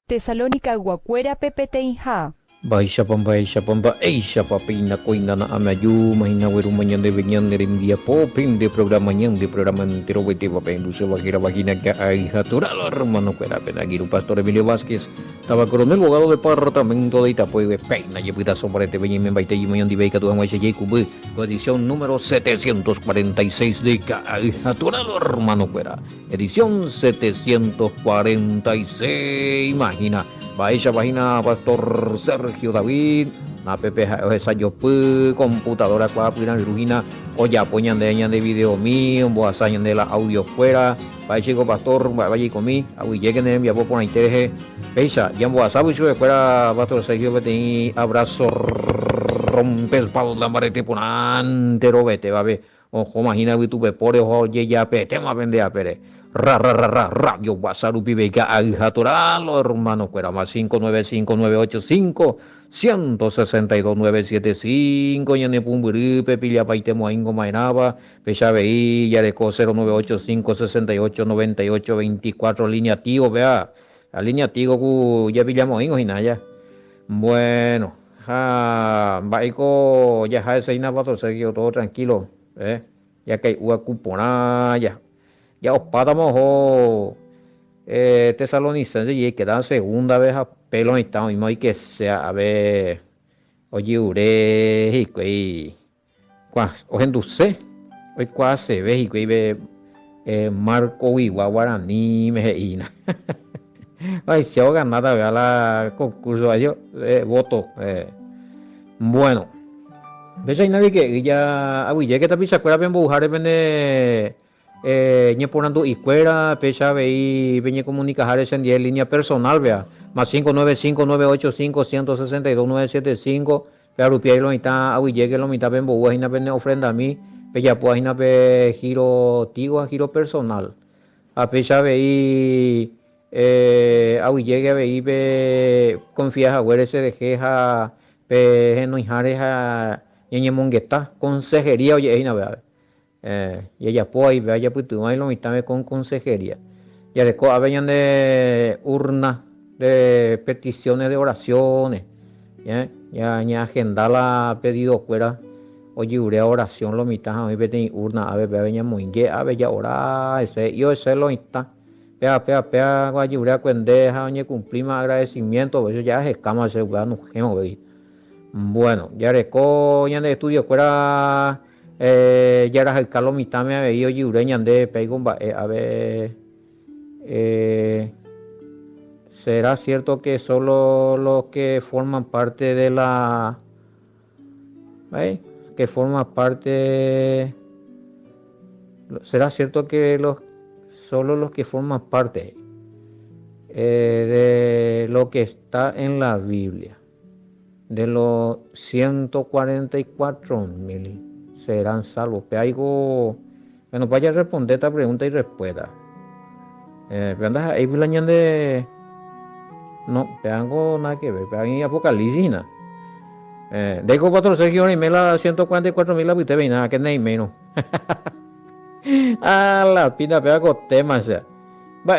Tesalónica Guacuera PPTINJA. Baisha pamba, eisha papina koina na amayu mahina weru manyan de benyan de dia popin de programa entero wete papendu se bajira vagina que hay natural hermano cuera pena giru pastor Emilio Vázquez estaba coronel abogado de departamento de Itapuy de Peina y pita sobre te benyan baite y mayan de beca tu amache Jacob edición número 746 de hay natural hermano cuera edición 746 imagina Baisha página Pastor Sergio David, na pepe ensayo computadora kwa piran rugina, oya poñan de video mío, boasañan de la audio fuera, baisha Pastor, vaya comí, awi lleguen en mi abo por interés, Baisha, ya boasabu yo fuera Pastor Sergio Betty, abrazo rompes espalda marete ponantero vete, va ver, ojo imagina que tu pepore, ojo ya pete, ma vende a pere. Radio WhatsApp Pibeca Agijatoral, hermano Cuera, más 595-985-162-975, Yane Pumburi, Pepilla Paitemo Ingo Mainaba, Pechaveí, Yareco 0985-68-98-24, línea Tigo, vea, la línea Tigo, ya pillamos Ingo Hinaya. Bueno, Baico, ya Jae Seina Pato, seguido todo tranquilo, ya que hay una cupona, ya opátamos tesalonicense y quedan segunda vez a pelo y estamos mismo y que sea a ver oye ure y que o en dulce hoy se ve y que ve Marco y Guarani me ina ay se ahoga nada vea la concurso yo voto bueno ves ahí nadie que ya abuye que también se acuerda bien bujar vende ñeponando iscuera pecha veí veñe comunicar en línea personal vea más 595-985-162-975 vea rupia lo mitad awi llegue lo mitad ven boa hina ven ofrenda a mí pecha pues hina pe giro tigo a giro personal a pecha veí awi llegue veí pe confías a ver ese dejeja pe no hijareja ñeñe mongueta consejería oye hina vea y ella puede vaya pues tú ahí lo mitad con consejería ya de venían de urna de peticiones de oraciones ya agenda la pedido fuera oye urea oración lo mitad a mí vete urna a ver venía muy bien a ver ya ora ese yo ese lo mitad pea oye urea cuendeja oye cumplir más agradecimiento eso ya es escama ese bueno bueno ya de ya de estudio fuera ya era el Carlos mitad me había ido yureña de peigon a ver será cierto que solo los que forman parte de la que forman parte será cierto que solo los que forman parte de lo que está en la Biblia de los 144,000 serán salvos. Pero algo que nos vaya a responder esta pregunta y respuesta. Pero anda ahí de no, pero nada que ver, pero hay Apocalipsis. Dejo 4 Sergio y me la 144,000 la usted ve nada que ni menos. La pina pega con temas.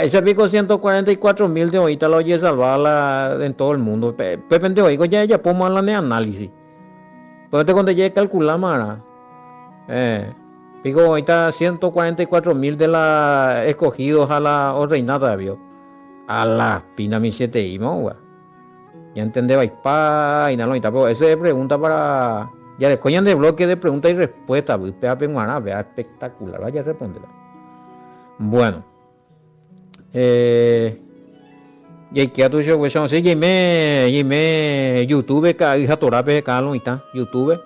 Ese pico 144,000 de ahorita lo oye salvarla en todo el mundo. Pepe de hoy ya pongo la de análisis. Pero cuando ya calculamos digo, ahorita 144,000 de la escogidos a la reinada, vio. A la pina mi 7 imo, ya entendéis y nada, pero esa es pregunta para. Ya les coñan de bloque de preguntas y respuestas, vea espectacular, vaya a responderla. Bueno, y que a tu show, pues, sí, me YouTube, hija torape, calo, y está, YouTube.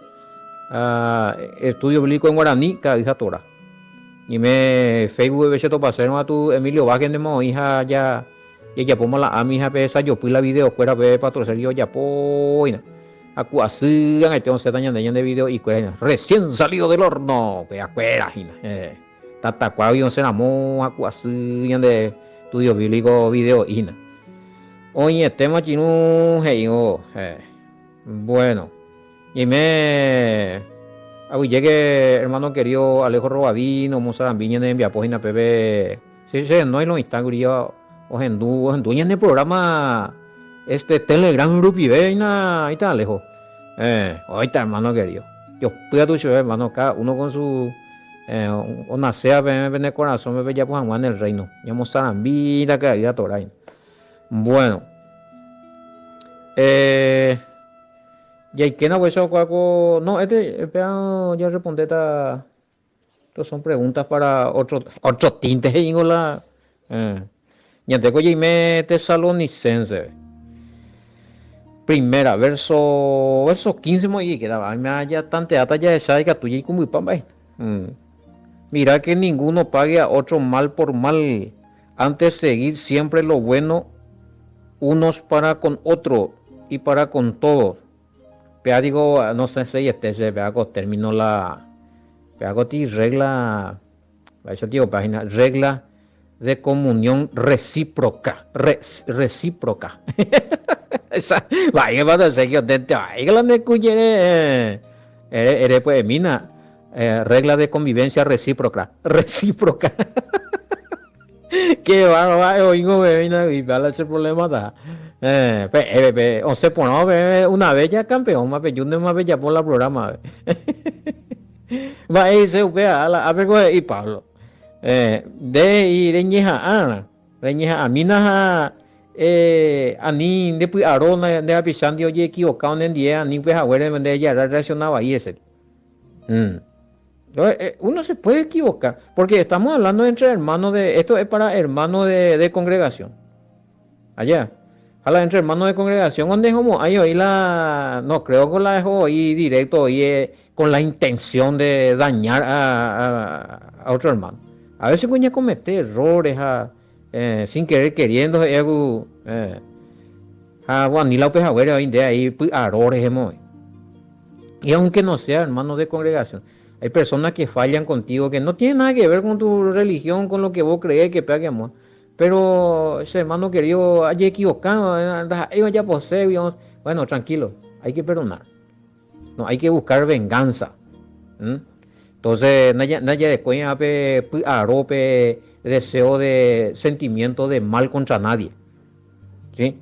Estudio bíblico en guaraní, cada hija tora. Y me Facebook veces to pasaron a tu Emilio Vázquez de mo hija ya y ya pongo a mi hija pesa yo pues la video fuera pe patrocinio ya poina. Acuasí en este se dañan de video y cuena recién salido del horno, pe acuera hina. Tata cuavio se enamó acuasí de estudio bíblico video hina. Oye, tema chino heyo. Bueno. Y me llegue hermano querido Alejo Robadino, Mozarambín en envía página PB. Sí, no hay lo Instagram o en dueña en el programa Telegram Grupi, ahí está lejos. Ahí está, hermano querido. Yo puedo tu hermano, cada uno con su una sea en el corazón, me veía pues en el reino. Llamo Sarambida que había Toray. Bueno, y hay que no eso cuaco. No, espera, ya respondí esta. Estas son preguntas para otro tinte, la. Ya tengo ya me Tesalonicense. Primera, verso 15 y quedaba. Me haya tanteata ya esa que tuya y como pambay. Mira que ninguno pague a otro mal por mal. Antes seguir siempre lo bueno, unos para con otros y para con todos. Pero digo, no sé si se vea con término la. Pero ti regla. Eso digo, página. Regla de comunión recíproca. Recíproca. Vaya, vas a seguir. Vaya, la me escuché. Eres pues, mina. Regla de convivencia recíproca. Recíproca. Qué va, oigo, bebé, y vale ese problema da. O se pone una bella campeón, más bella, una bella por la programa. Va a se vea a ver y Pablo. De y reñeja a mina ani después arona de avisando oye equivocado en día ni pues a ver de ella reaccionaba ahí ese. Uno se puede equivocar, porque estamos hablando entre hermanos esto es para hermanos de congregación. Allá, habla entre hermanos de congregación, donde es como ahí no creo que la dejo ahí directo, con la intención de dañar a otro hermano. A veces coña comete errores, sin querer queriendo, ni la pejaguera hoy en día ahí, errores, y aunque no sea hermanos de congregación. Hay personas que fallan contigo, que no tienen nada que ver con tu religión, con lo que vos crees que pegue amor. Pero ese hermano querido haya equivocado, ya posee, bueno, tranquilo, hay que perdonar. No, hay que buscar venganza. Entonces, nadie después arope deseo de sentimiento de mal contra nadie. ¿Sí?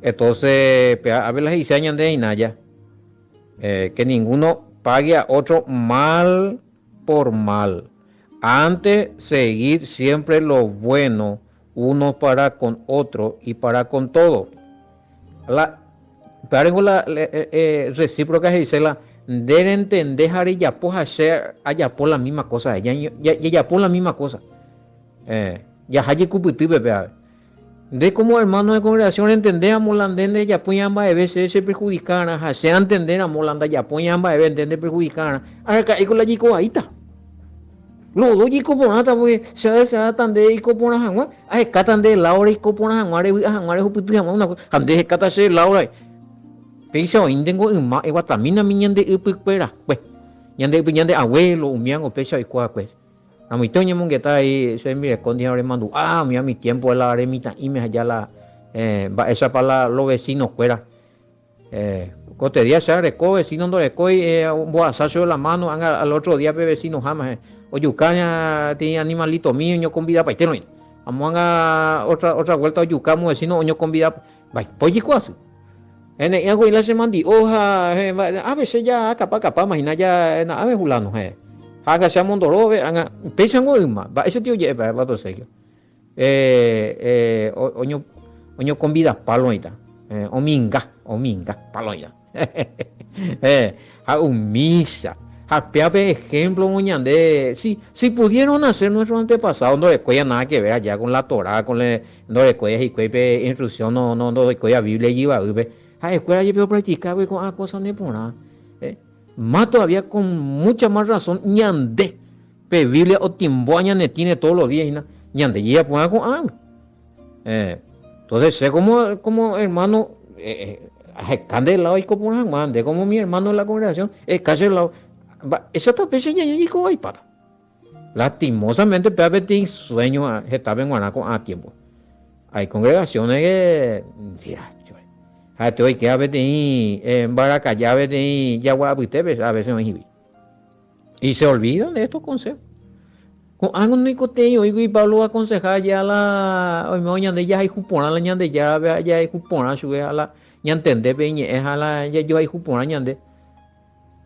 Entonces, a ver las diseñas de Inaya, que ninguno pague a otro mal por mal. Antes seguir siempre lo bueno, uno para con otro y para con todo. La recíproca es dice la de entender ya pues hacer allá por la misma cosa, ya por la misma cosa. Ya hay que bebé. De como hermano de congregación entender a Molandende ya pues ambas veces se perjudican, se entender a Molanda ya pues ambas veces entender perjudican. Acá y con la chico ahí está. Los dos chicos por nada porque se da tan de chico por nada jamás. Catan de Laura y por nada jamás es un puto jamás una cosa. Ande cata se Laura. Pensa o intengo uma e guatamina minha de upera pues. Ñande abuelo umiango pesa y cuá pues. A mi toña mongueta ahí se me escondía ahora mando mira mi tiempo es la aremita y me allá la esa para los vecinos fuera cotería se recó vecino no recó un boazazo de la mano al otro día vecino jamás o yucaña tiene animalito mío yo convida para iteno vamos a otra vuelta a yucamo vecino yo convida vai pues así en el algo y la se mandi hoja a veces ya capa imagina ya a ver fulano haga se mondoro haga pesan uma va ese tío lleva va todo serio oño convida palo ahí está ominga palo ahí a un misa a peape ejemplo muñande si pudieron hacer nuestros antepasados no les cuesta nada que ver allá con la Torá con no les cuesta y cuesta instrucción no les cuesta Biblia y va a escuela yo practicar con cosas no por nada más todavía con mucha más razón ñande pe Biblia o timboaña ne tiene todos los días ñande y ya ponga con entonces sé como hermano candelado y como mande como mi hermano en la congregación casi el lado esa está pequeña y como hay para lastimosamente pe sueño estaba en Guanaco a tiempo hay congregaciones que te hoy que a veces en Baracaya a veces ya a veces no y se olvidan de estos consejos Algo no coteño, y Pablo aconseja ya la, hoy me oñan de ya hay jupona la ñande ya vea ya hay jupona sube a la ñantende peñe es a la ya yo hay jupona ñande,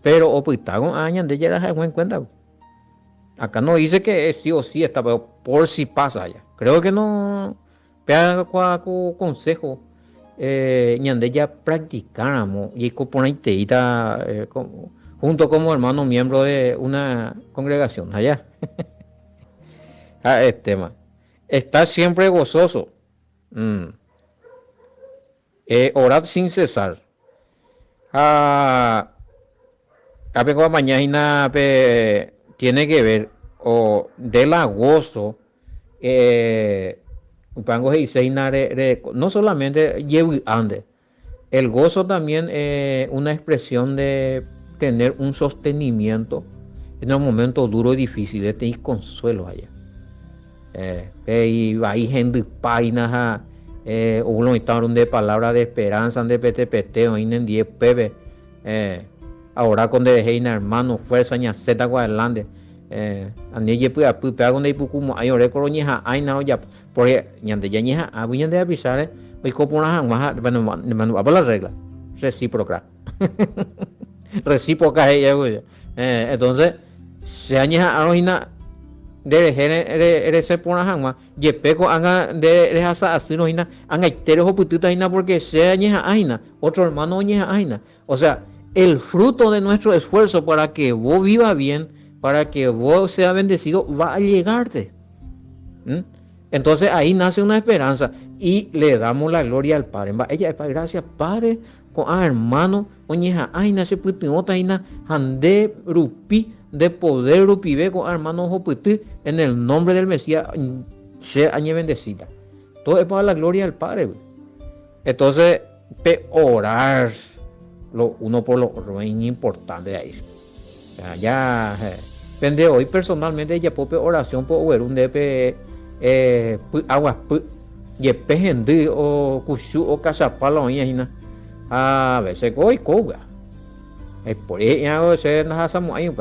pero opitago a ñande ya la en cuenta. Acá no dice que sí o sí está, pero por si pasa ya. Creo que no, pega consejo, ñande ya practicáramos y copona iteita junto como hermano miembro de una congregación allá. El tema. Estar siempre gozoso. Mm. Orar sin cesar. Ah, a ver, mañana tiene que ver o de la gozo. Pango no solamente llevo ande. El gozo también es una expresión de tener un sostenimiento en los momentos duros y difíciles. Tenéis consuelo allá. Y hay gente páginas uno está de palabras de esperanza de PTPT o en 10 pepe ahora con de heina hermano fuerza ña zeta adelante anie pues pega con de como hay ore coloña hay no ya porque ñande ya ña abuñan de avisar hoy copona más bueno la regla recíproca recíproca ella entonces se añeja a de se pone hangma y pego anga de asa así no hina anga itero pututa hina porque se añeja aina otro hermano añeja aina, o sea, el fruto de nuestro esfuerzo para que vos viva bien, para que vos sea bendecido, va a llegarte. Entonces ahí nace una esperanza y le damos la gloria al Padre. Ella gracias Padre con hermano oñeja aina se pututa hina ande rupi de poder rupibe con hermano Joputi en el nombre del Mesías se añe bendecida. Todo es para la gloria del Padre. Entonces, orar lo uno por lo otro es importante de ahí. Ya depende hoy personalmente ya puedo oración por ver un de agua y gente o cuchu o casapalo a veces hoy coga. Por eso se nos hacemos ahí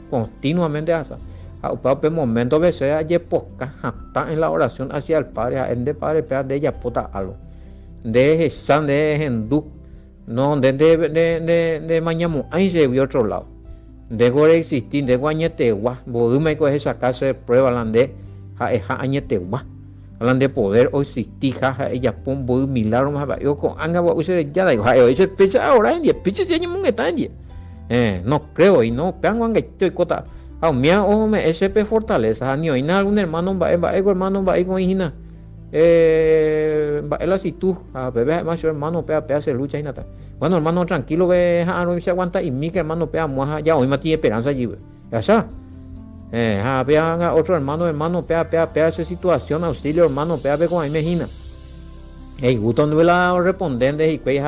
continuamente hasta el momento que sea y poca en la oración hacia el Padre en de Padre de ella pota algo de san de hindú no de mañana ahí se vio otro lado de gore existir de guañete gua volume con esa casa de prueba lande ja añete gua hablan de poder hoy existir ja ella pon voy milagro más yo con anga voy se ya da igual ese pesa ahora en día piche se llama un detalle no creo y no pean que estoy cota a mía o me SP fortaleza ni hoy algún hermano va hermano va con hina él así tú a bebé más hermano pea se lucha y nada bueno hermano tranquilo ve no se aguanta y mi que hermano pea moja ya hoy me tiene esperanza allí ya está vean otro hermano pea esa situación auxilio hermano pea con ahí mejina hey gusto no la respondente y que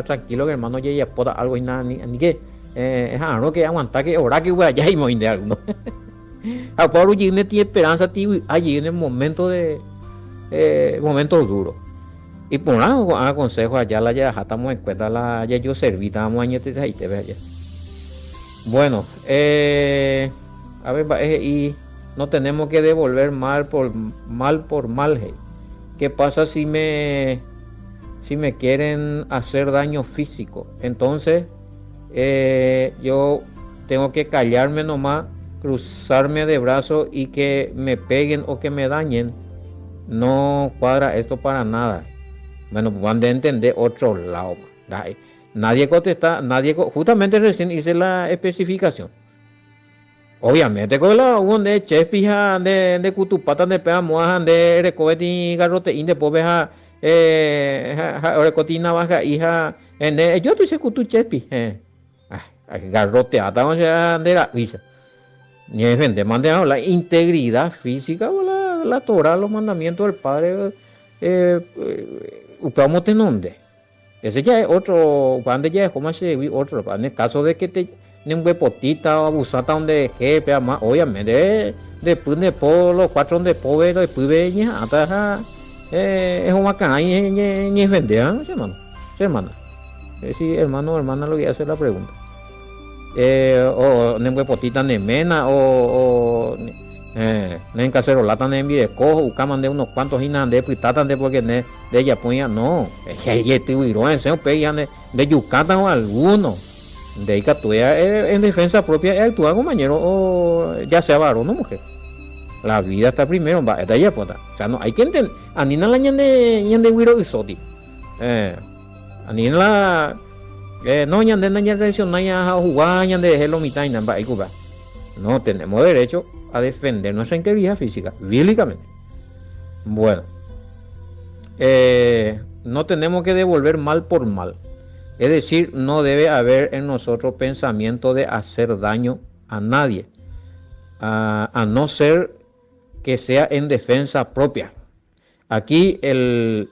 tranquilo que hermano ya pueda algo y nada ni que no que aguantar que ahora que voy allá y me de algo a Pablo tiene esperanza allí en el momento de momentos duros y por algo aconsejo allá la ya estamos en cuenta la ya yo serví estamos años ahí te ve allá bueno a ver y no tenemos que devolver mal por mal hey. ¿Qué pasa si me quieren hacer daño físico? Entonces yo tengo que callarme nomás, cruzarme de brazos y que me peguen o que me dañen. No cuadra esto para nada. Bueno, van a entender otro lado. Nadie contesta, justamente recién hice la especificación. Obviamente con la de chespija de cutupata de peamoa de recovetti y garrote y de pobeja recotina baja hija yo te hice cutu chespi garrote ata o sea de la visa ni gente manda la integridad física o la Torah los mandamientos del Padre upamos tenonde ese ya es otro cuando ya es como se otro en el caso de que te ni un huepotita o abusata donde jefe más obviamente después de los cuatro donde pobre después veña hasta es un bacán ni vender hermano si hermano hermana lo que hace la pregunta o ni un huepotita ni mena o En cacerolata ne envie cojo ucaman de unos cuantos hinan de pitatan de porque de ella ponía no ella tuvo en seo pe de Yucatán o alguno de ahí que en defensa propia actúa compañero o ya sea varón o mujer. La vida está primero, va, esta ya puta. O sea, no hay que entender. Anina la ñande wiro isoti. Anina la no ñande na reacción na ya jugar ñande hello mitad y namba ikuba. No tenemos derecho a defender nuestra integridad física, bíblicamente. Bueno, no tenemos que devolver mal por mal. Es decir, no debe haber en nosotros pensamiento de hacer daño a nadie, a no ser que sea en defensa propia. Aquí el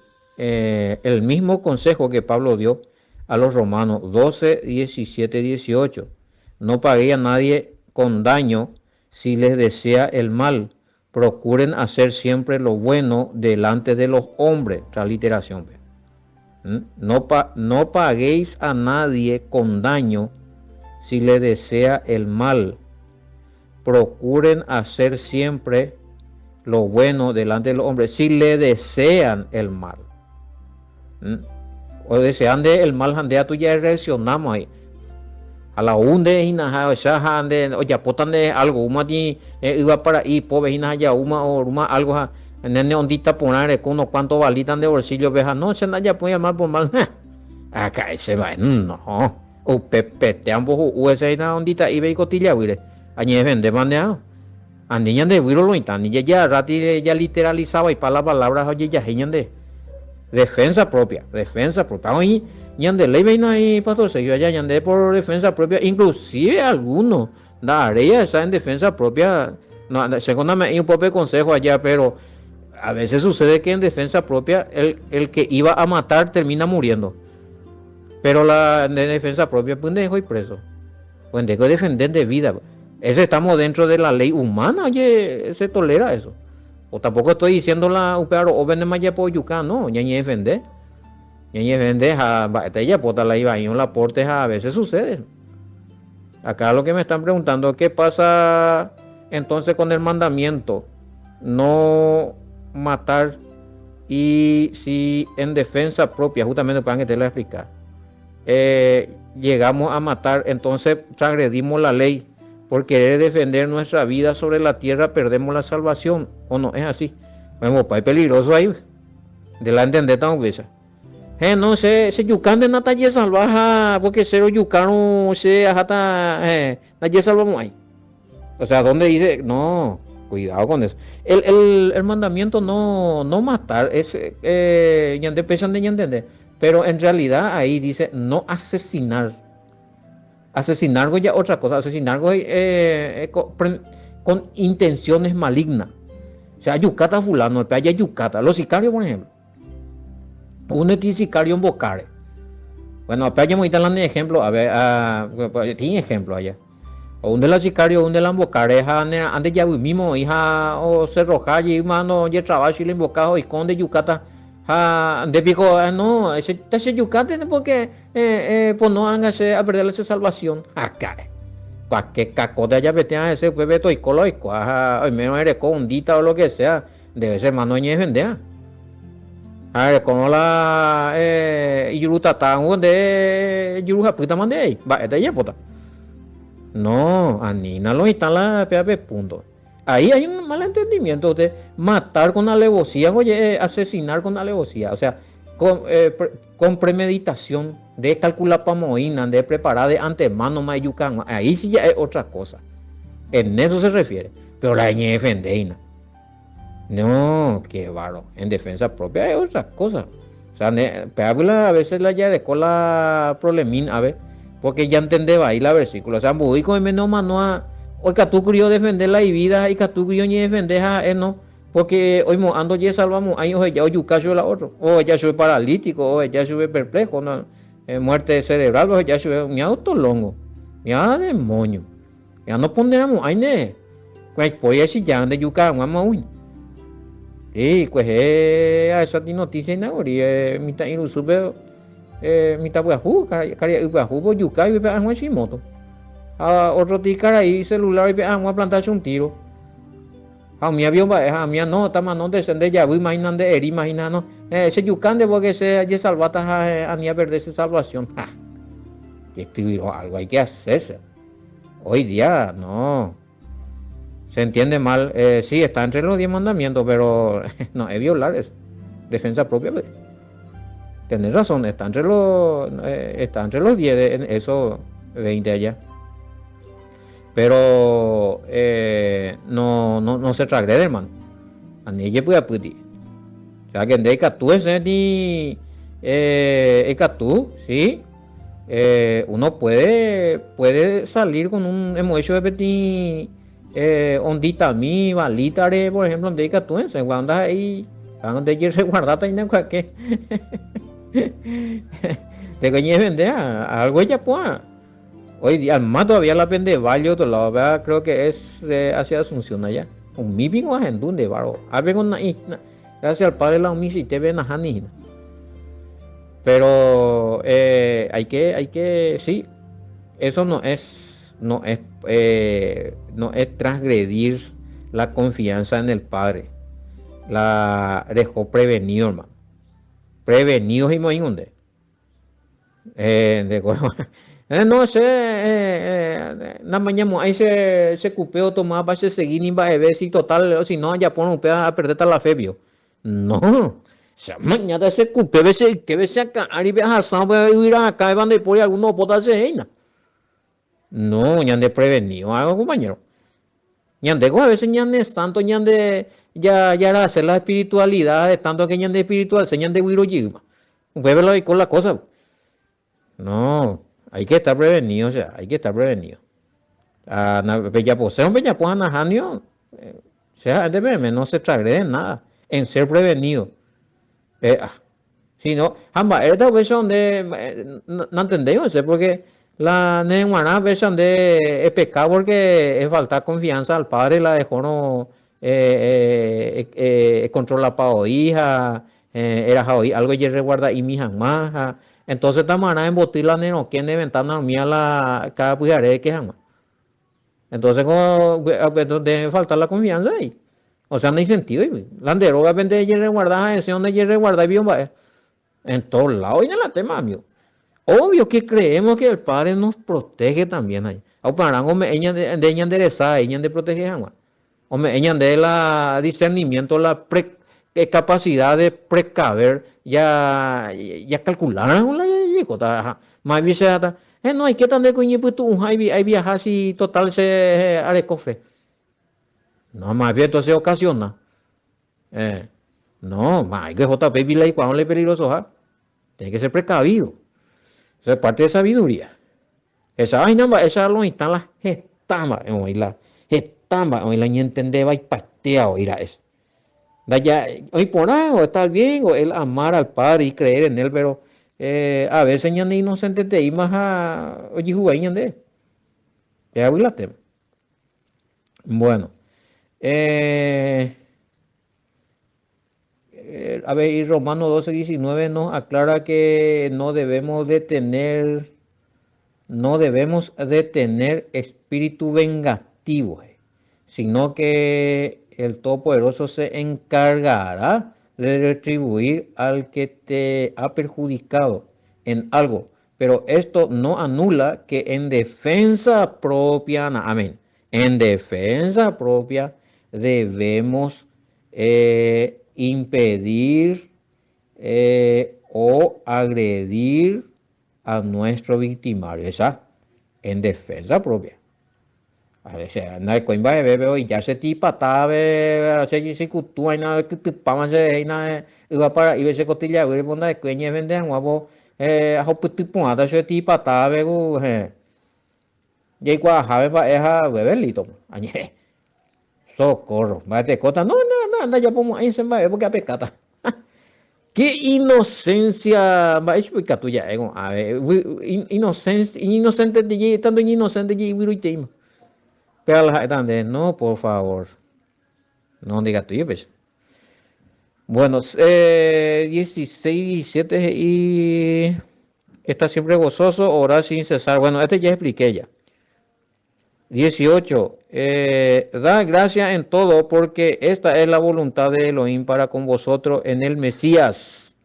mismo consejo que Pablo dio a los romanos 12, 17, 18. No paguéis a nadie con daño si les desea el mal. Procuren hacer siempre lo bueno delante de los hombres. Transliteración. No paguéis a nadie con daño si le desea el mal. Procuren hacer siempre lo bueno delante de los hombres si le desean el mal. O desean de el mal, handea tú ya reaccionamos ahí. A la hunde hina ya hande o ya potan de algo uma ti iba para ahí pobre hina ya uma o uma algo nene ondita poner con unos cuantos balitas de bolsillo veja no se ya puede llamar por mal. Acá ese va no o pepe te ambos esa hina ondita iba y cotilla huire añe vende mandeado a niña de huiro lo intan ni ya rati ya literalizaba y para las palabras oye ya geñan de defensa propia hoy ñande ley veina ahí pastor se allá ñande por defensa propia inclusive algunos daría esa en defensa propia no segundamente un poco de consejo allá pero a veces sucede que en defensa propia el que iba a matar termina muriendo pero la de defensa propia pues dejó y preso pues dejó defender de vida ese estamos dentro de la ley humana oye se tolera eso o tampoco estoy diciendo la uparo o vende más ya por yuca no ñañe defender a ella pota la iba y un laporte a veces sucede. Acá lo que me están preguntando, ¿qué pasa entonces con el mandamiento? No matar y si en defensa propia, justamente para que te la explicar, llegamos a matar, entonces transgredimos la ley. Por querer defender nuestra vida sobre la tierra, perdemos la salvación. ¿O no? Es así. Bueno, es peligroso ahí. De la entender tan obvia. No se yucan de Natalia salvaja porque cero yucano se ajata Natalia salvamos ahí. O sea, ¿dónde dice? No, cuidado con eso. El mandamiento no matar es ya empiezan de entender. Pero en realidad ahí dice no asesinar. Asesinar ya otra cosa. Asesinar con intenciones malignas. O sea, yucata fulano, haya yucata. Los sicarios, por ejemplo. Un sicario en Bocare. Bueno, acá ya me están dando ejemplo. A ver, tiene ejemplo allá. O un de la sicario, un de la Bocare, ande ya mismo, hija, o Cerro Jaya, mano, ya trabajo y le invocado y conde yucata. De pico, no, ese yucate porque, pues no hágase a perder esa salvación. Acá, cualquier cacote allá vete a ese, pues veto y coloico, al menos eres condita o lo que sea, debe ser mano y vender. A ver, como la Yurutatan de Yurujaputa mande ahí, va, esta ya puta. No, Anina lo instala PAP punto. Ahí hay un mal entendimiento de matar con alevosía, oye, asesinar con alevosía, o sea, con premeditación, de calcular pamoína, de preparar de antemano mayucan, ahí sí ya es otra cosa. En eso se refiere, pero la defendeina. No, qué bárbaro. En defensa propia es otra cosa. O sea, a veces la ya de cola problemín, a ver, porque ya entendeba ahí la versícula. O sea, muy con menos mano hoy que tú querías defender la vida y que tú querías ni defender a él, no, porque hoy ando ya salvamos, ahí hoy ya yucacho la otro, o ya sube paralítico, o ya sube perplejo, no, muerte cerebral, o ya sube mi auto longo, ya demonio, ya no pondremos ahí ne, pues si ya de yuca, vamos a sí, pues a esa noticia inaugurada, mitad y sube, mitad pues caria y yuca y a Moto. A otro ticar ahí celular y vamos a plantarse un tiro. a mí había a mí no tama no descende ya voy imaginan de eri imagina no se yucan de porque se ya salvata a ni a perder esa salvación que escribir algo hay que hacerse hoy día no se entiende mal sí está entre los 10 mandamientos pero no es violar es defensa propia pues. Tenés razón está entre los 10 en eso 20 allá pero no se transgrede hermano a ni que pueda puti o sea que de tú ese ni tú sí uno puede salir con un hemos hecho de petit ondita mi valitare por ejemplo de tú ese cuando ahí cuando te quieres guardar también que te coñes vender algo ya pues hoy día más todavía la pende vale otro lado ¿verdad? Creo que es hacia Asunción allá un mi pingo en donde varo a ver una gracias al padre la umisi te ven a Hani pero hay que sí eso no es transgredir la confianza en el padre la dejó prevenido hermano prevenidos y muy inunde no sé nada mañana ahí se cupeo tomaba para seguir ni va a ver si total o si no ya pone un pedazo a perder la fe vio no sea mañana se cupe veces que veces acá ari viajar sabe ir acá van de por algunos botas de no ñande prevenido algo compañero ñande a veces ñande santo ñande ya era hacer la espiritualidad de tanto que ñande espiritual se ñande viro yigma verlo ahí con la cosa no hay que estar prevenido o sea hay que estar prevenido ya posee un bella pues anajanio o sea no se transgrede nada en ser prevenido si no ambas esta versión de no entendemos porque la neguana versión de es pecado porque es falta confianza al padre la dejó no controla para hija era algo y reguarda y mi jamás entonces tamara embotir la neno quien de ventana mía la cada pujaré que jamás entonces como debe faltar la confianza ahí o sea no hay sentido la deroga vende y reguarda ese donde y reguarda y bien va en todos lados y en la tema amigo obvio que creemos que el padre nos protege también ahí para me de enderezar ella de proteger jamás ella de la discernimiento la capacidad de precaver ya calcularon la más bien se no hay que tan de coño pues tú hay viajar si total se arecofe no más bien entonces ocasiona no más hay que JP y cuando le peligroso tiene que ser precavido eso es parte de sabiduría esa vaina esa lo están las estamba en la estamba en la ni entendeba y pateado irá eso ya hoy por algo está bien o el amar al padre y creer en él pero a veces ya ni inocente te imas a oye jugar de ya voy la tema bueno a ver y Romano 12:19 nos aclara que no debemos de tener espíritu vengativo sino que el Todopoderoso se encargará de retribuir al que te ha perjudicado en algo. Pero esto no anula que en defensa propia, amén, en defensa propia debemos impedir o agredir a nuestro victimario. Esa en defensa propia. A veces anda con bebé y ya se tipa tabe se kutua na que pama se na iba para iba se cotilla we bonda de cueñe venden guapo a hoputi puada se tipa tabe go y gua jabe pa eja bebelito añe socorro va te cota no anda ya pomo ahí se va porque a pecata qué inocencia va es porque tuya ego a ver inocente de tanto inocente de wiruiteima pero no, por favor. No diga tú, pues. Bueno, 16, 17 y está siempre gozoso, orar sin cesar. Bueno, este ya expliqué ya. 18. Da gracias en todo porque esta es la voluntad de Elohim para con vosotros en el Mesías.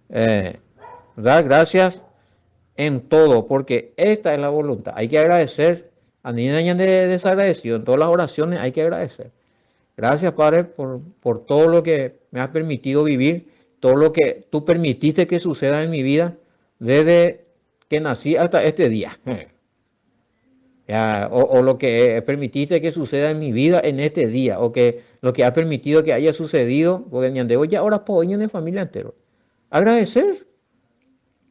Da gracias en todo porque esta es la voluntad. Hay que agradecer. A mí no hay desagradecido. En todas las oraciones hay que agradecer. Gracias, Padre, por todo lo que me has permitido vivir, todo lo que tú permitiste que suceda en mi vida desde que nací hasta este día. Ya, o lo que permitiste que suceda en mi vida en este día, o que lo que ha permitido que haya sucedido, porque ñandeo ya ahora puedo en familia entero. Agradecer.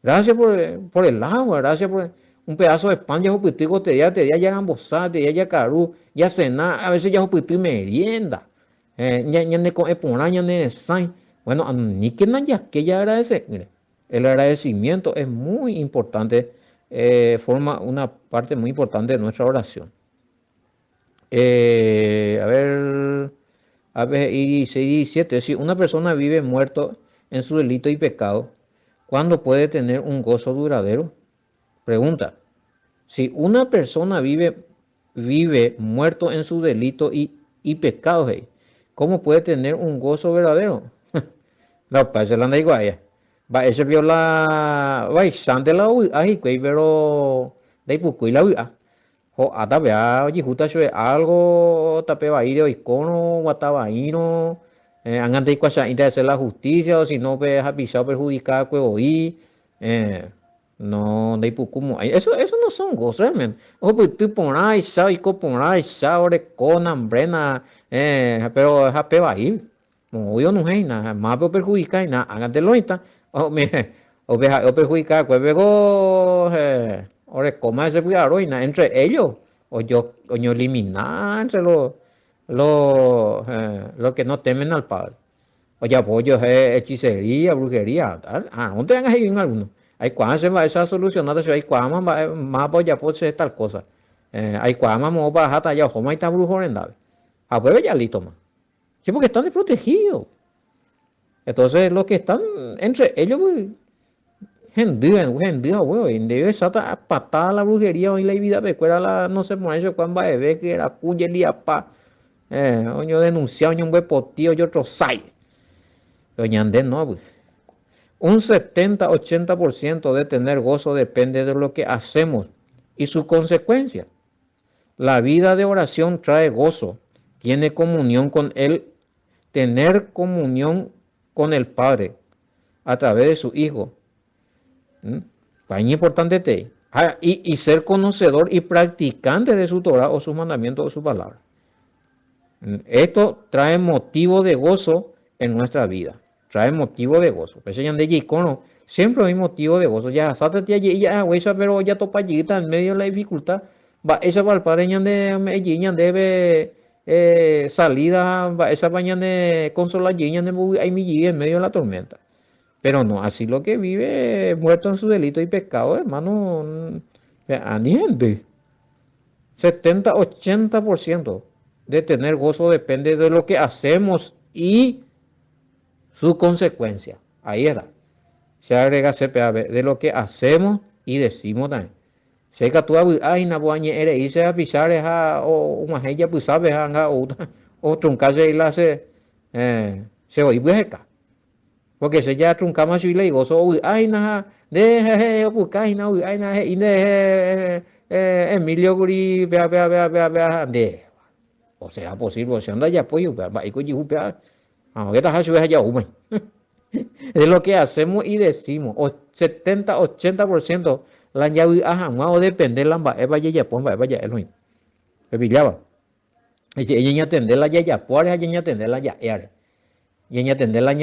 Gracias por el agua, gracias por un pedazo de pan, ya jupitico te día ya gambosá, te día ya carú, ya cenar, a veces ya jupiti merienda. Ya ne con epona, ya ne sai. Bueno, ni que que ya agradece. Mire, el agradecimiento es muy importante, forma una parte muy importante de nuestra oración. Y 17, si una persona vive muerto en su delito y pecado, ¿cuándo puede tener un gozo duradero? Pregunta, si una persona vive muerto en su delito y pecado, ¿cómo puede tener un gozo verdadero? No, para eso la anda igual. Va, ese vio la baixante la ui, ahí, pero de ahí la ui. Ho ata vea oye justa shue algo tape va ir de icono guatabaino angan de cuasa de hacer la justicia o si no pe ha pisado perjudicada que hoy no de pucumo eso no son gozos realmente o pues tú poná y sa y coponá y sa ore con hambrena pero ha pe va ir no yo no hay nada más perjudicar y nada hagan de loita o me o perjudicar pues luego ahora, ¿cómo se puede arruinar entre ellos? O yo eliminar entre los que no temen al Padre. O ya apoyo hechicería, brujería, tal. No te hagas en alguno. Hay cuándo se va esa solucionada, hay cuándo más apoya por ser tal cosa. Hay cuándo más baja talla, ojo, más está brujo en la. A pues ya listo más. Sí, porque están desprotegidos. Entonces, los que están entre ellos, pues, gente, huevo, y debe estar patada la brujería hoy la vida pecuera la no sé por eso cuando va a ver que era cuya pa oño denunciado oño un huepotío y otro sai doña Andén no pues. Un 70-80% de tener gozo depende de lo que hacemos y su consecuencia. La vida de oración trae gozo, tiene comunión con él, tener comunión con el Padre a través de su Hijo. Es importante y ser conocedor y practicante de su Torah o sus mandamientos o su palabra. Esto trae motivo de gozo en nuestra vida. Trae motivo de gozo. Siempre hay motivo de gozo. Ya, pero ya topa en medio de la dificultad. Va, esa palpare debe salida, va, esa mañana consola hay mi en medio de la tormenta. Pero no, así lo que vive muerto en su delito y pecado, hermano, gente. 70-80% de tener gozo depende de lo que hacemos y su consecuencia. Ahí está. Se agrega CPAB, de lo que hacemos y decimos también. Se que tú ay na boañe ere y se a pisar o una ella pues sabe o truncarse y la se oí bueca. Porque se ya truncamos y le digo, so ay na de buscar na ay na y de Emilio Guri vea de o sea posible se anda ya apoyo va y coño upea aunque está hacho ya de lo que hacemos y decimos 70-80% la llave o depende la vaya ya pon vaya el hoy me pillaba ella ya atender la ya por ella atender la ya y ella atender la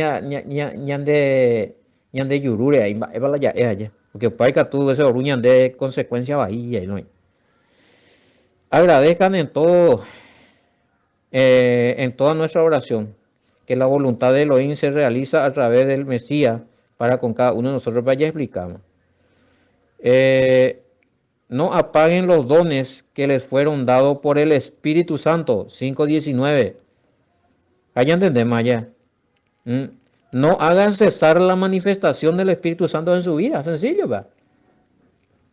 ñande yurure ahí va la ya ella porque para tú ese oruñan de consecuencia va ahí no agradezcan en toda nuestra oración que la voluntad de Elohim se realiza a través del Mesías para con cada uno de nosotros. Ya explicamos. No apaguen los dones que les fueron dados por el Espíritu Santo. 5:19. Allá entendemos allá. No hagan cesar la manifestación del Espíritu Santo en su vida. Sencillo, ¿va?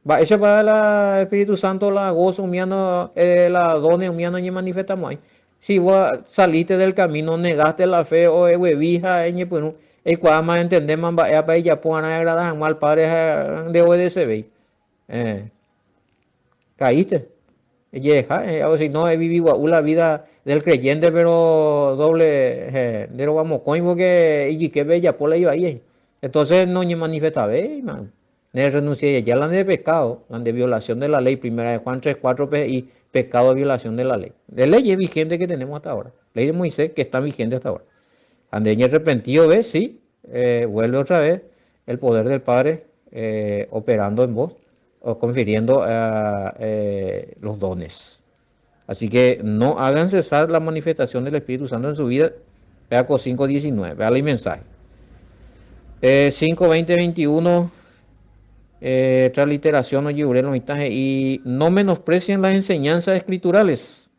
Va, ella para el Espíritu Santo la gozo, miano, la done, miano, y manifestamos ahí. Si vos saliste del camino, negaste la fe, o huevija, pues, el cual más entendemos, va, para ella, pues, agradar al Padre de obedecer, ¿veis? Eh, caíste. O si no, he vivido la vida del creyente, pero doble, de lo vamos, coin, porque, y que bella, por la ahí. Entonces, no ni manifestaba, man. Ne renuncié ya la de pecado, la de violación de la ley, primera de Juan 3:4 y pecado de violación de la ley. De leyes vigentes que tenemos hasta ahora. Ley de Moisés que está vigente hasta ahora. Ande arrepentido, ¿ves? Sí, vuelve otra vez el poder del Padre operando en vos o confiriendo los dones. Así que no hagan cesar la manifestación del Espíritu Santo en su vida. Vea con 5:19, vea el mensaje. 5:20-21, transliteración o yurelo y no menosprecien las enseñanzas escriturales.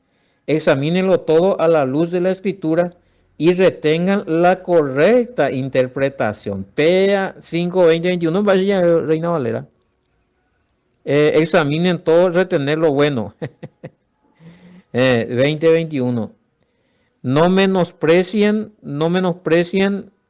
Examínenlo todo a la luz de la escritura y retengan la correcta interpretación. PEA 5:20-21, vaya Reina Valera. Examinen todo, retener lo bueno. 20:21. No menosprecien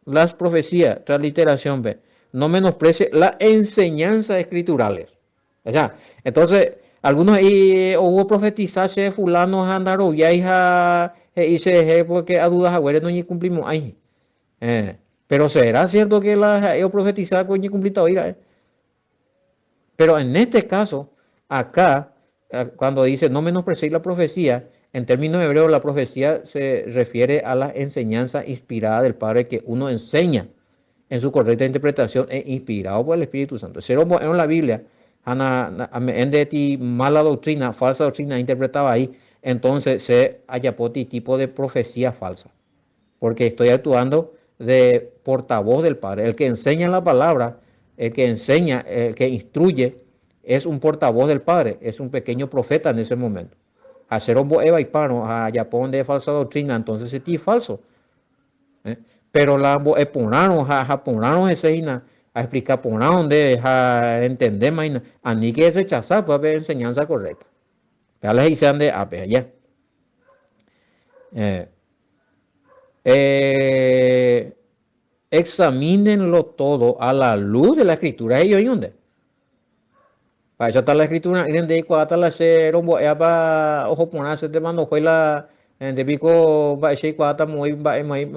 las profecías, transliteración B. No menosprecien las enseñanzas escriturales. O sea, entonces, algunos ahí hubo profetizarse de fulano andaron ya y se dejé porque a dudas agüeres no cumplimos ahí. Pero será cierto que la yo profetizar con cumplito hoy. Pero en este caso, acá, cuando dice no menosprecéis la profecía, en términos hebreos la profecía se refiere a la enseñanza inspirada del Padre que uno enseña en su correcta interpretación e inspirado por el Espíritu Santo. Si en la Biblia, en de mala doctrina, falsa doctrina interpretada ahí, entonces se haya tipo de profecía falsa. Porque estoy actuando de portavoz del Padre. El que enseña la palabra, el que enseña, el que instruye, es un portavoz del Padre, es un pequeño profeta en ese momento. Hacer un eva y pano, a Japón de falsa doctrina, entonces es falso. Pero la ponaron, a ese a explicar, ponaron de entender, a ni que rechazar, pues haber enseñanza correcta. Ya les dicen de allá. Examínenlo todo a la luz de la escritura. ¿Y dónde? Para eso está la escritura. Y de cuando está la rombo, para ojo ponerse te mando fue la de pico va a ser cuando está muy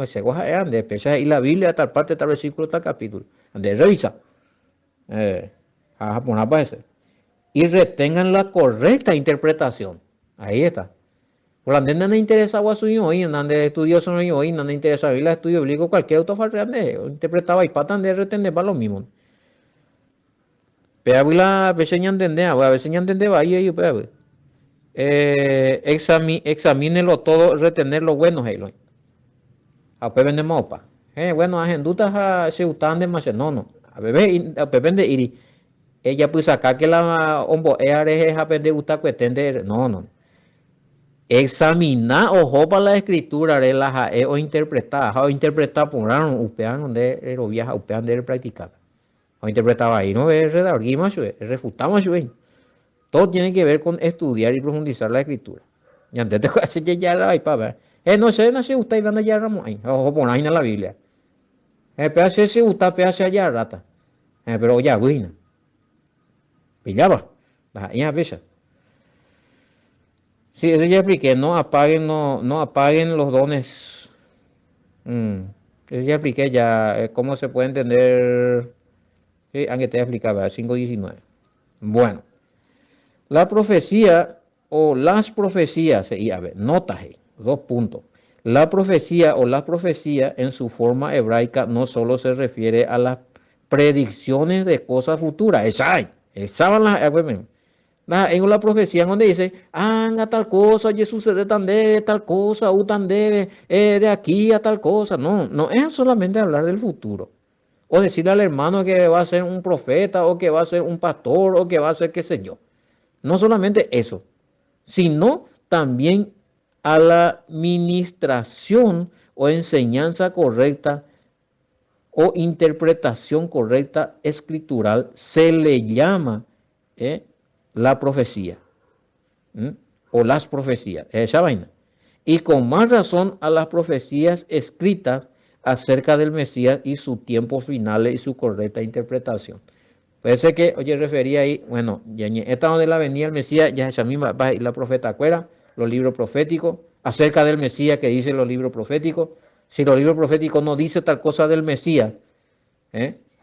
se coja de pesa y la Biblia tal parte tal versículo tal capítulo. De revisa. A poner para ese. Y retengan la correcta interpretación. Ahí está. Por la no interesa a su hoy, donde estudios son hoy, no interesa la estudio bíblico, cualquier auto falreante, interpretaba y patan de retener para lo mismo. Pero a veces ya entender, a veces ya entender, ahí, pero examínelo todo, retener lo bueno, Halo. A pepe de mopa. Bueno, a gendutas se utan demasiado, no. A pepe de iri. Ella pues acá que la hombo, es a pepe de uta cuetende, no. Examinar ojo para la escritura relaja o interpretar por upean donde lo viaja upean de practicar o interpretaba ahí no es redar refutamos todo tiene que ver con estudiar y profundizar la escritura y antes de hacer ya la para no sé no se gusta y van a ramo ahí ojo por ahí en la Biblia pero se gusta pedazo allá rata pero ya buena pillaba ya pesa. Sí, eso ya expliqué, no apaguen los dones. Eso ya expliqué ya cómo se puede entender. Sí, aunque te explicaba, 5:19. Bueno, la profecía o las profecías, y a ver, notas ahí, 2 puntos. La profecía o las profecías en su forma hebraica no solo se refiere a las predicciones de cosas futuras, esa van las, en la profecía donde dice, haga tal cosa, y sucede tan debe, tal cosa, u tan debe, de aquí a tal cosa. No es solamente hablar del futuro. O decirle al hermano que va a ser un profeta, o que va a ser un pastor, o que va a ser qué sé yo. No solamente eso, sino también a la ministración o enseñanza correcta o interpretación correcta escritural se le llama la profecía. O las profecías, esa vaina. Y con más razón a las profecías escritas acerca del Mesías y su tiempo final y su correcta interpretación. Puede ser que, oye, refería ahí, bueno, esta donde la venía el Mesías, ya esa misma, va, y la profeta Cuera, los libros proféticos, acerca del Mesías que dicen los libros proféticos. Si los libros proféticos no dicen tal cosa del Mesías,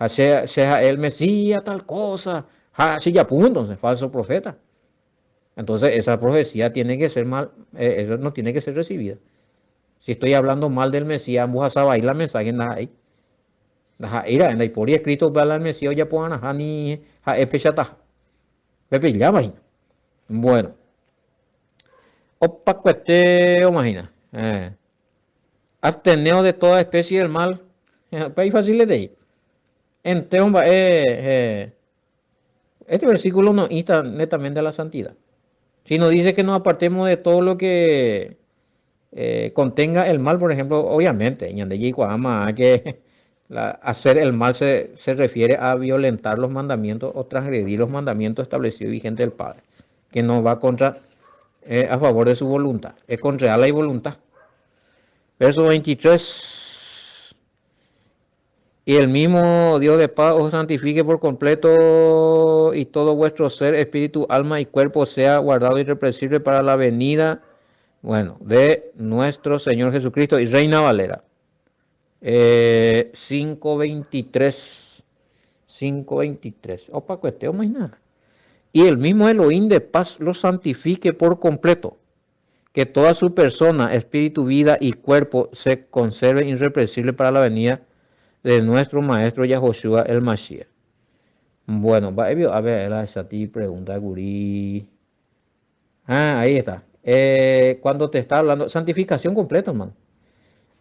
sea el Mesías tal cosa, así ya punto, entonces, falso profeta. Entonces esa profecía tiene que ser mal, eso no tiene que ser recibida. Si estoy hablando mal del Mesías, vos a bailar mensaje nada ahí. Ira, en la por escrito para el Mesías ya puedan a ni a espechata. Pepe ya imagina. Bueno, opa cuete, imagina. Absteneo de toda especie del mal. País fácil de ahí. Entonces, este versículo no insta netamente a la santidad. Si nos dice que nos apartemos de todo lo que contenga el mal, por ejemplo, obviamente, que hacer el mal se refiere a violentar los mandamientos o transgredir los mandamientos establecidos y vigentes del Padre, que no va a favor de su voluntad, es contra la voluntad. Verso 23. Y el mismo Dios de paz os santifique por completo y todo vuestro ser, espíritu, alma y cuerpo sea guardado irreprensible para la venida, bueno, de nuestro Señor Jesucristo. Y Reina Valera. 5:23. 5:23. Opa, cuestión más nada. Y el mismo Elohim de paz lo santifique por completo, que toda su persona, espíritu, vida y cuerpo se conserven irreprensible para la venida de nuestro maestro Yahoshua el Mashiach. Bueno, a ver, esa pregunta, Guri. Ahí está. Cuando te está hablando, santificación completa, hermano.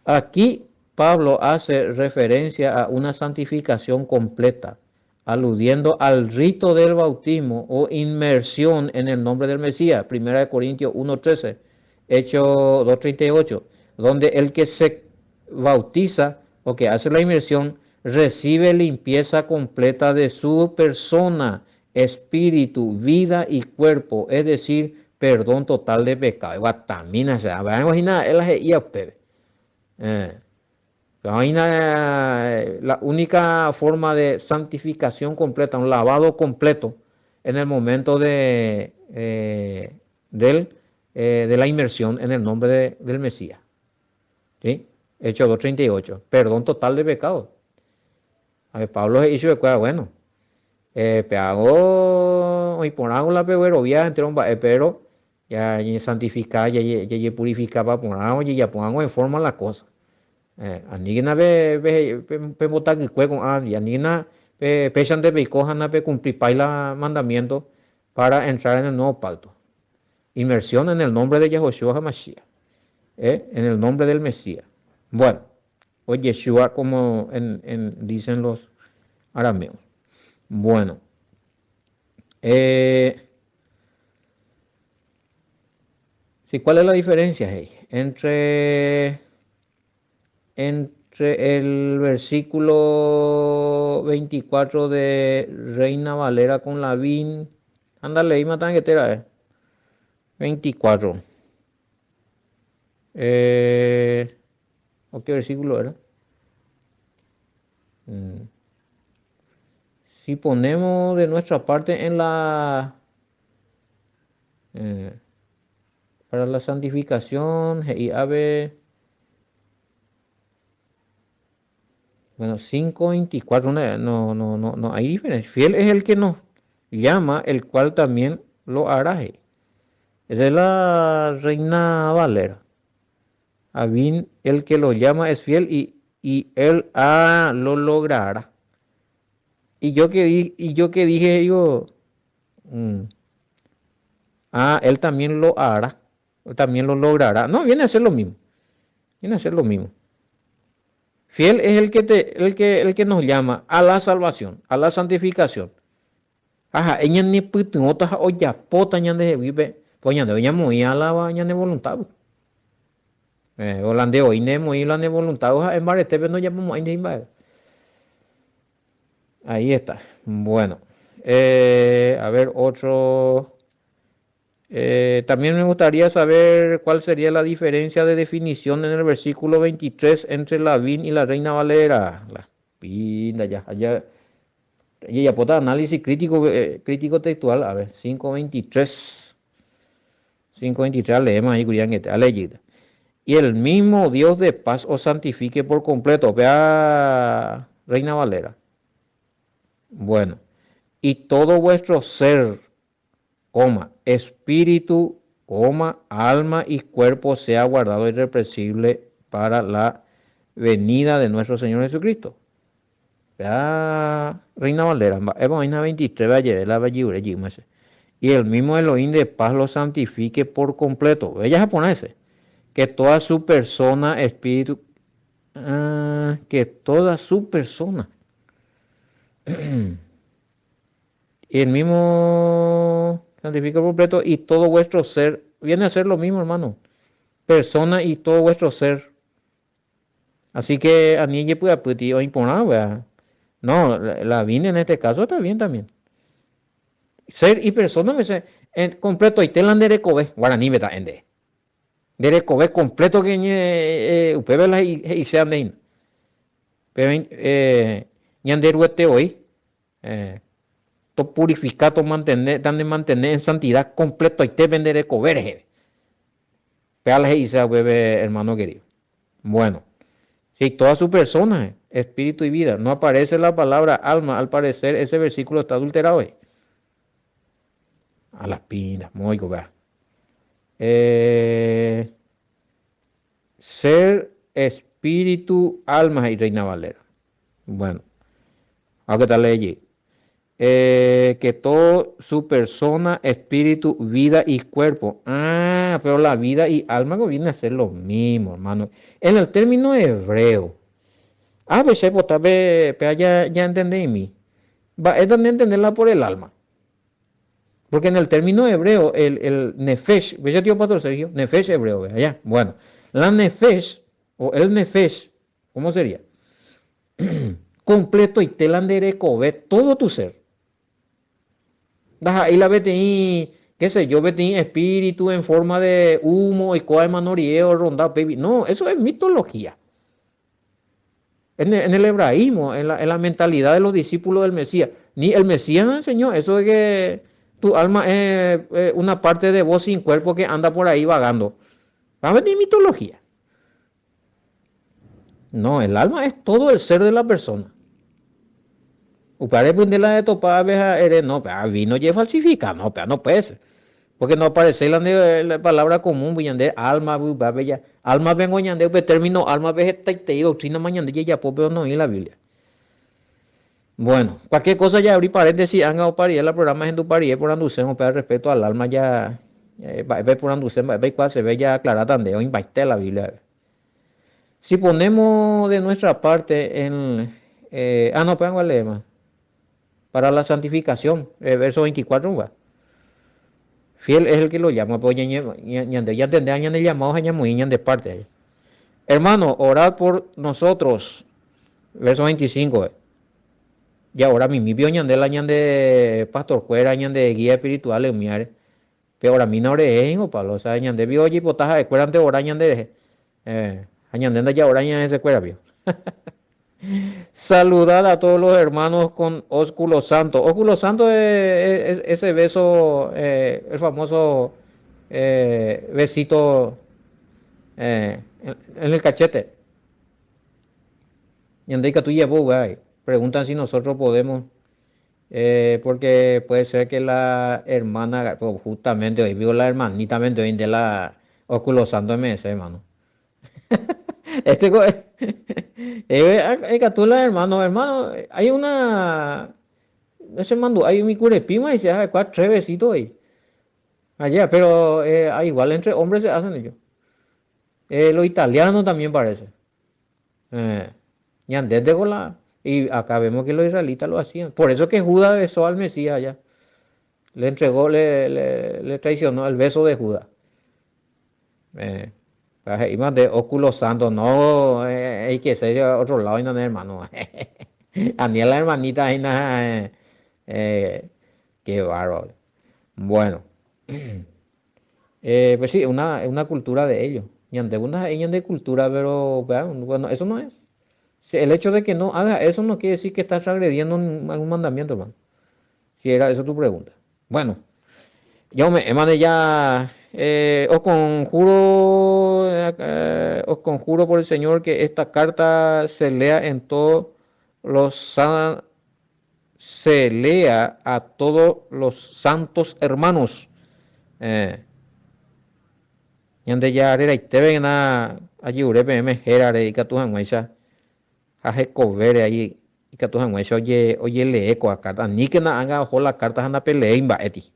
Aquí Pablo hace referencia a una santificación completa, aludiendo al rito del bautismo o inmersión en el nombre del Mesías, 1 Corintios 1:13, Hechos 2:38, donde el que se bautiza o que hace la inmersión recibe limpieza completa de su persona, espíritu, vida y cuerpo, es decir, perdón total de pecado. Guatamina, se va a imaginar, él es a ustedes. La única forma de santificación completa, un lavado completo en el momento de la inmersión en el nombre del Mesías. ¿Sí? Hechos 2:38. Perdón total de pecado. A ver, Pablo hizo de cuenta, bueno, peagó y ponamos la peguerovía entre un pero ya santificar, ya purificar, ponamos y ya pongamos en forma la cosa. Anigna pe botar que cuego y anigna pechan de becojan pe cumplir paila mandamiento para entrar en el nuevo pacto. Inmersión en el nombre de Yahoshua HaMashiach, en el nombre del Mesías. Bueno, o Yeshua como dicen los arameos. Bueno, sí, ¿cuál es la diferencia entre el versículo 24 de Reina Valera con Lavín? Ándale, ahí matan que te era, 24. ¿O qué versículo era? Si ponemos de nuestra parte en para la santificación, y ave, bueno, 5:24, no hay diferencia. Fiel es el que nos llama, el cual también lo hará. Esa es la Reina Valera. Abin, el que lo llama es fiel y él lo logrará. Y yo que dije, él también lo hará, él también lo logrará. No, viene a ser lo mismo. Viene a ser lo mismo. Fiel es el que nos llama a la salvación, a la santificación. Ajá, ella ni putunota o ya pota ñan de vive, pues ñan de muy a la ñan de voluntad. Holande hoy ne muy la de voluntad, en barete no llamamos ahí está. Bueno, A ver, otro. También me gustaría saber cuál sería la diferencia de definición en el versículo 23 entre la VIN y la Reina Valera. La pinta ya, ya, ya puta análisis crítico, crítico textual. A ver, 5:23. 5:23 leemos ahí, Curián, que te ha leído. Y el mismo Dios de paz os santifique por completo. Vea, Reina Valera. Bueno, y todo vuestro ser, coma, espíritu, coma, alma y cuerpo sea guardado irrepresible para la venida de nuestro Señor Jesucristo. Ya, Reina Valera, Evangelio 23, y el mismo Elohim de paz lo santifique por completo. Ella japonesa, que toda su persona, espíritu, que toda su persona. Y el mismo santifica por completo y todo vuestro ser. Viene a ser lo mismo, hermano. Persona y todo vuestro ser. Así que a niña puede o imponer, ¿verdad? No, la vine en este caso está bien también. Ser y persona me sé. En completo y telan de recobe. Guaraní beta ende. De recobe completo que upebela y sean de. Pero ñanderuete hoy. To purificar, to mantener, tan de mantener en santidad completo y te vender coberje. Peale y sea bebé, hermano querido. Bueno, si toda su persona, espíritu y vida, no aparece la palabra alma, al parecer ese versículo está adulterado. A las pinas, muy vea. Ser, espíritu, alma y Reina Valera. Bueno, ¿a qué tal allí? Que todo su persona, espíritu, vida y cuerpo. Ah, pero la vida y alma no viene a ser lo mismo, hermano. En el término hebreo. A veces, pues, tal vez, ya entendí mí. Va, es de entenderla por el alma. Porque en el término hebreo, el nefesh, ¿ves, tío Pastor Sergio? Nefesh hebreo, ¿ves? Allá. Bueno, la nefesh, o el nefesh, ¿cómo sería? Completo y telandereco, ve todo tu ser. Ahí la BTI, qué sé yo, BTI espíritu en forma de humo y coa de manorieo, ronda, baby. No, eso es mitología. En el hebraísmo, en la mentalidad de los discípulos del Mesías. Ni el Mesías nos enseñó eso de que tu alma es una parte de vos sin cuerpo que anda por ahí vagando. Va a venir mitología. No, el alma es todo el ser de la persona. Upare la de topa no, vino ya falsifica, no, no puede ser. Porque no aparece la palabra común, buñande, alma, bella. Alma vengo ñande, término alma vegetal y doctrina mañana ya pero no en la Biblia. Bueno, cualquier cosa ya abrí paréntesis, anga o parí, la programa en tu parí, por anducemos, pero respecto al alma ya, ve por anducemos, ve cuál se ve ya aclarada, o invite la Biblia. Si ponemos de nuestra parte en, no, pues igual leer más. Para la santificación, verso 24, va. Fiel es el que lo llama, pues ya entendé, el llamado, de parte. Hermano, orad por nosotros, verso 25. Y ahora mi vio ñande la ñande pastor cuera, ñande guía espiritual, miare. Pero ahora mi no ore o palo, o sea, ñande vio oye potaja de cuera ante ora ñande, ñande ya ora ñande se cuera vio. Saludad a todos los hermanos con ósculo santo. Ósculo santo es ese beso, el famoso besito en el cachete. Y andica tú llevó, güey. Preguntan si nosotros podemos, porque puede ser que la hermana, pues, justamente hoy vio la hermanita hoy de la ósculo santo MS, hermano. Este, Catula, hermano, hay una, ese mando, hay mi curepima y se hace cuatro, tres besitos ahí. Allá, pero igual entre hombres se hacen ellos. Los italianos también parece. Ya desde la, y acá vemos que los israelitas lo hacían. Por eso que Judas besó al Mesías allá. Le entregó, le traicionó el beso de Judas. Y más de óculos santos, no hay que ser de otro lado, y no, hermano. A mí la hermanita ahí, Qué bárbaro. Bueno, pues sí, es una cultura de ellos. Y ante una ellas de cultura, pero bueno, eso no es. Si el hecho de que no haga eso no quiere decir que estás agrediendo algún mandamiento, hermano. Si era eso tu pregunta. Bueno, yo me mande ya. Os conjuro por el Señor que esta carta se lea en todos los se lea a todos los santos hermanos. Eh, Yande ya arera itebe na allí urepe me gerare y catujan guaisa. Haje covere ahí y catujan guaisa oye lee con la carta. Ni que na anga ojo la carta anda peleen va eti.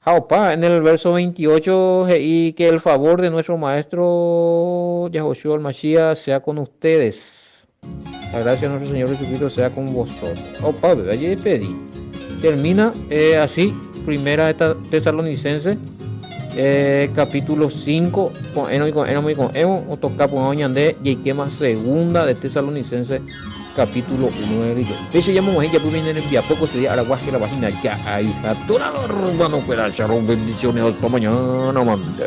Jaupa, en el verso 28, y que el favor de nuestro maestro Yahoshua el Mashiach sea con ustedes. La gracia de nuestro Señor Jesucristo sea con vosotros. Opa, allí pedí. Termina así, primera esta Tesalonicense, capítulo 5, con Eno y con Eno y con Emo, o toca por Oñandé, y quema segunda de Tesalonicense, capítulo 1 de Dios. Ese llamo ya puede venir en vía poco sería Araguaje la vagina ya ahí. A toda la urbano, pero bendiciones hasta mañana, mande.